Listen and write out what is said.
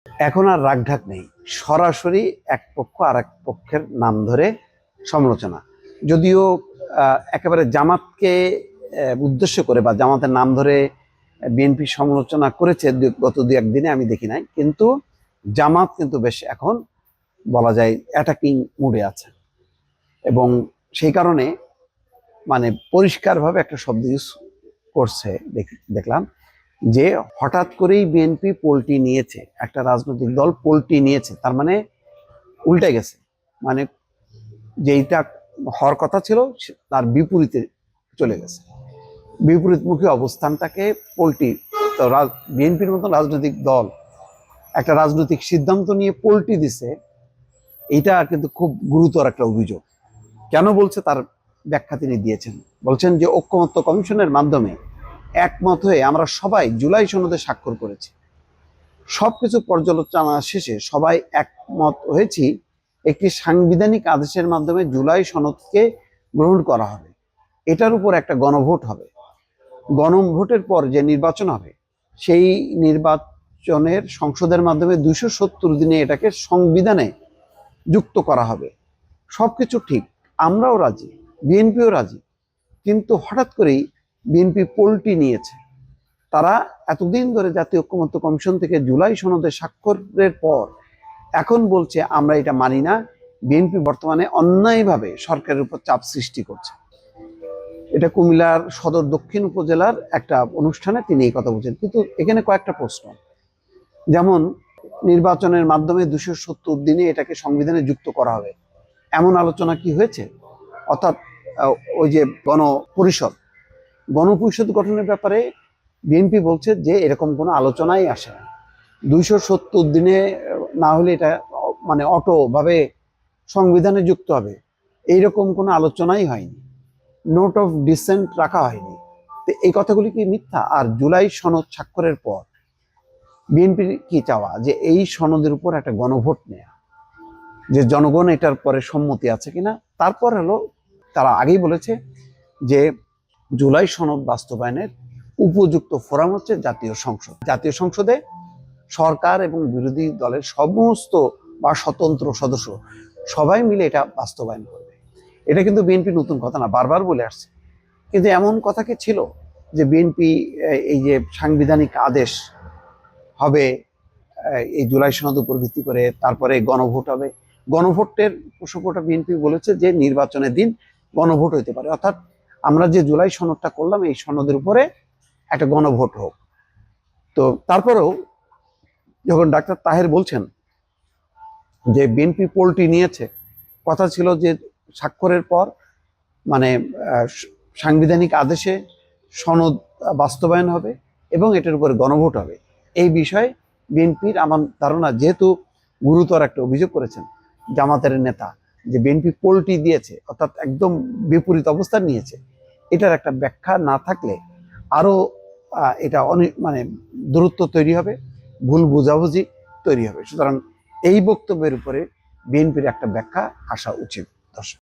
এখন আর রাগঢাক নেই, সরাসরি এক পক্ষ আর এক পক্ষের নাম ধরে সমালোচনা। যদিও একেবারে জামাতকে উদ্দেশ্য করে বা জামাতের নাম ধরে বিএনপি সমালোচনা করেছে গত দু একদিনে আমি দেখি নাই, কিন্তু জামাত কিন্তু বেশ এখন বলা যায় অ্যাটাকিং মুডে আছে। এবং সেই কারণে মানে পরিষ্কারভাবে একটা শব্দ ইউজ করছে দেখলাম যে হঠাৎ করেই বিএনপি পোলটি নিয়েছে, একটা রাজনৈতিক দল পোলটি নিয়েছে, তার মানে উল্টে গেছে, মানে যেইটা হওয়ার কথা ছিল তার বিপরীতে চলে গেছে, বিপরীতমুখী অবস্থানটাকে পোলটি। তো বিএনপির মতো রাজনৈতিক দল একটা রাজনৈতিক সিদ্ধান্ত নিয়ে পোলটি দিছে, এইটা কিন্তু খুব গুরুতর একটা অভিযোগ। কেন বলছে তার ব্যাখ্যা তিনি দিয়েছেন। বলছেন যে ঐকমত্য কমিশনের মাধ্যমে একমত হয়ে আমরা সবাই জুলাই সনদে স্বাক্ষর করেছি। সবকিছু পর্যালোচনা শেষে সবাই একমত হয়েছি একটি সাংবিধানিক আদেশের মাধ্যমে জুলাই সনদকে গ্রহণ করা হবে। এটার উপর একটা গণভোট হবে। গণভোটের পর যে নির্বাচন হবে, সেই নির্বাচনের সংসদের মাধ্যমে 270 দিনে এটাকে সংবিধানে যুক্ত করা হবে। সবকিছু ঠিক, আমরাও রাজি, বিএনপিও রাজি, কিন্তু হঠাৎ করেই বিএনপি পোলটি নিয়েছে। তারা এতদিন ধরে জাতীয় ঐকমত্য কমিশন থেকে জুলাই সনদে স্বাক্ষরের পর এখন বলছে আমরা এটা মানি না। বিএনপি বর্তমানে অন্যায়ভাবে সরকারের উপর চাপ সৃষ্টি করছে। এটা কুমিল্লার সদর দক্ষিণ উপজেলার একটা অনুষ্ঠানে তিনি এই কথা বলছেন। কিন্তু এখানে কয়েকটা প্রশ্ন, যেমন নির্বাচনের মাধ্যমে 270 দিনে এটাকে সংবিধানে যুক্ত করা হবে, এমন আলোচনা কি হয়েছে? অর্থাৎ ওই যে গণপরিষদ গঠনের ব্যাপারে বিএনপি বলছে যে এরকম কোনো আলোচনাই আসে না। 270 দিনে না হলে এটা মানে অটোভাবে সংবিধানে যুক্ত হবে, এইরকম কোনো আলোচনাই হয়নি, নোট অফ ডিসেন্ট রাখা হয়নি। তো এই কথাগুলি কি মিথ্যা? আর জুলাই সনদ স্বাক্ষরের পর বিএনপির কি চাওয়া যে এই সনদের উপর একটা গণভোট নেয়া, যে জনগণ এটার পরে সম্মতি আছে কিনা। তারপর হলো তারা আগেই বলেছে যে জুলাই সনদ বাস্তবায়নের উপযুক্ত ফোরাম হচ্ছে জাতীয় সংসদ। জাতীয় সংসদে সরকার এবং বিরোধী দলের সমস্ত বা স্বতন্ত্র সদস্য সবাই মিলে এটা বাস্তবায়ন করবে। এটা কিন্তু বিএনপি নতুন কথা না, বারবার বলে আসছে। কিন্তু এমন কথা কি ছিল যে বিএনপি এই যে সাংবিধানিক আদেশ হবে এই জুলাই সনদ উপর ভিত্তি করে, তারপরে গণভোট হবে, গণভোটের প্রসঙ্গটা বিএনপি বলেছে যে নির্বাচনের দিন গণভোট হইতে পারে, অর্থাৎ আমরা যে জুলাই সনদটা করলাম এই সনদের উপরে একটা গণভোট হোক। তো তারপরেও যখন ডাক্তার তাহের বলছেন যে বিএনপি পোলটি নিয়েছে, কথা ছিল যে স্বাক্ষরের পর মানে সাংবিধানিক আদেশে সনদ বাস্তবায়ন হবে এবং এটার উপরে গণভোট হবে। এই বিষয়ে বিএনপির আমার ধারণা, যেহেতু গুরুতর একটা অভিযোগ করেছেন জামাতের নেতা যে বিএনপি পোলটি দিয়েছে, অর্থাৎ একদম বিপরীত অবস্থান নিয়েছে, এটার একটা ব্যাখ্যা না থাকলে আরো এটা অনেক মানে দূরত্ব তৈরি হবে, ভুল বোঝাবুঝি তৈরি হবে। সুতরাং এই বক্তব্যের উপরে বিএনপির একটা ব্যাখ্যা আসা উচিত। দর্শক।